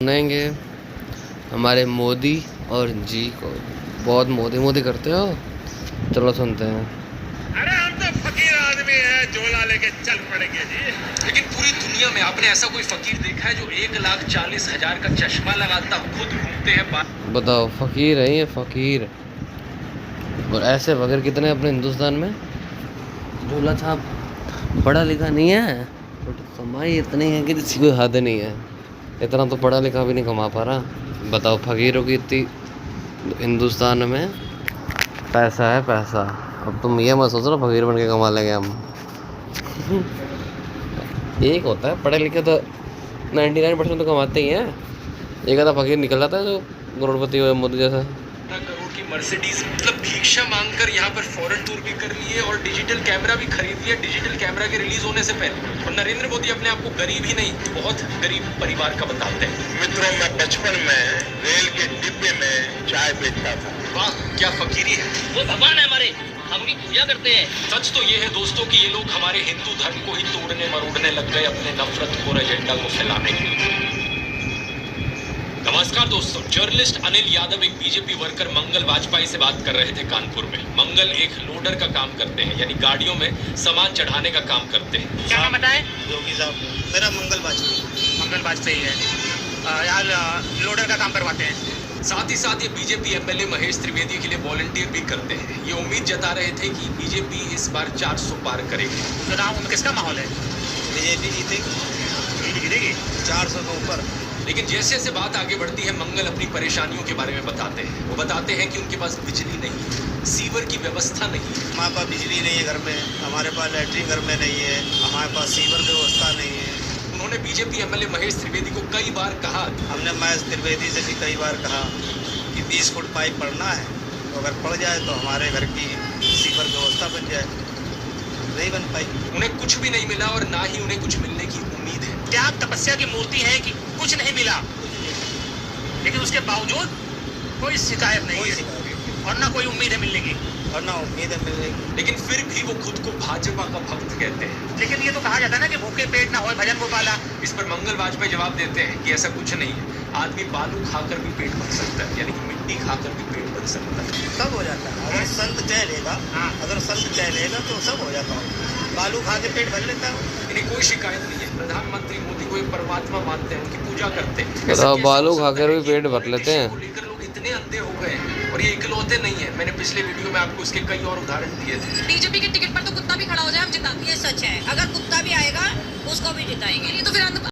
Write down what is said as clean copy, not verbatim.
सुनेंगे हमारे मोदी और जी को। बहुत मोदी मोदी करते हो, चलो सुनते हैं। अरे हम तो फकीर आदमी है, झोला लेके चल पड़ेंगे जी। लेकिन पूरी दुनिया में आपने ऐसा कोई फकीर देखा है जो 1,40,000 का चश्मा लगाता खुद घूमते हैं? बताओ, फकीर है ये, फकीर। और ऐसे फकीर कितने अपने हिंदुस्तान में। झोला छाप पढ़ा लिखा नहीं है, बट कमाई इतनी है कि किसी कोई हद नहीं है। इतना तो पढ़ा लिखा भी नहीं कमा पा रहा। बताओ, फकीरों की इतनी हिंदुस्तान में पैसा है, पैसा। अब तुम ये मत सोच रहे फकीर बन के कमा लेंगे हम। एक होता है पढ़े लिखे तो 99% तो कमाते ही हैं। एक आधा फकीर निकल जाता है जो करोड़पति हो, मोदी जैसा। करोड़ की मर्सिडीज मतलब भिक्षा मांगकर यहाँ पर फॉरेन टूर भी कर लिए और डिजिटल कैमरा भी खरीद लिया डिजिटल कैमरा के रिलीज होने से पहले। और नरेंद्र मोदी अपने आप को गरीब ही नहीं, बहुत गरीब परिवार का बताते हैं। मित्रों, मैं बचपन में रेल के डिब्बे में चाय बेचता था। वाह, क्या फकीरी है। वो भगवान है हमारे, हम उनकी पूजा करते हैं। सच तो ये है दोस्तों कि ये लोग हमारे हिंदू धर्म को ही तोड़ने मरोड़ने लग गए अपने नफरत और एजेंडा को फैलाने के लिए। नमस्कार दोस्तों, जर्नलिस्ट अनिल यादव एक बीजेपी वर्कर मंगल वाजपेयी से बात कर रहे थे कानपुर में। मंगल एक लोडर का काम करते हैं, यानी गाड़ियों में सामान चढ़ाने का काम करते हैं। क्या नाम बताए? योगी साहब, मेरा मंगल वाजपेयी है। यार लोडर का काम करवाते हैं। साथ ही साथ ये बीजेपी एमएलए महेश त्रिवेदी के लिए वॉलंटियर भी करते हैं। ये उम्मीद जता रहे थे कि बीजेपी इस बार 400 पार करेगी। चुनाव में किसका माहौल है? बीजेपी जीतेगी 400 के ऊपर। लेकिन जैसे जैसे बात आगे बढ़ती है, मंगल अपनी परेशानियों के बारे में बताते हैं। वो बताते हैं कि उनके पास बिजली नहीं है, सीवर की व्यवस्था नहीं है। हमारे पास बिजली नहीं है घर में, हमारे पास लैट्रिन घर में नहीं है, हमारे पास सीवर की व्यवस्था नहीं है। उन्होंने बीजेपी एमएलए महेश त्रिवेदी को कई बार कहा। हमने महेश त्रिवेदी से भी कई बार कहा कि 20 फुट पाइप पड़ना है, तो अगर पड़ जाए तो हमारे घर की सीवर व्यवस्था बन जाए। नहीं बन पाई। उन्हें कुछ भी नहीं मिला और ना ही उन्हें कुछ मिलने की उम्मीद है। क्या आप तपस्या की मूर्ति है कि कुछ नहीं मिला, लेकिन उसके बावजूद कोई शिकायत नहीं है और ना कोई उम्मीद है मिलने की? और ना उम्मीद है मिलने की। लेकिन फिर भी वो खुद को भाजपा का भक्त कहते हैं। लेकिन ये तो कहा जाता है ना कि भूखे पेट ना हो भजन गोपाला। इस पर मंगल वाजपेयी जवाब देते हैं कि ऐसा कुछ नहीं है। आदमी बालू खाकर भी पेट भर सकता है, यानी कि मिट्टी खाकर भी पेट भर सकता है। सब हो जाता है अगर संत चाह लेगा। अगर संत चाह लेगा तो सब हो जाता है। बालू खा के पेट भर लेता है। इन्हें कोई शिकायत नहीं है। प्रधानमंत्री मोदी को एक परमात्मा मानते हैं, उनकी पूजा करते हैं। बताओ, बालू खाकर भी पेट भर लेते हैं। लेकर लोग इतने अंधे हो गए हैं, और ये इकलौते नहीं है। मैंने पिछले वीडियो में आपको इसके कई और उदाहरण दिए थे। बीजेपी के टिकट पर तो कुत्ता भी खड़ा हो जाए हम जिता। ये सच है, अगर कुत्ता भी आएगा उसको भी जिताएंगे। ये तो फिर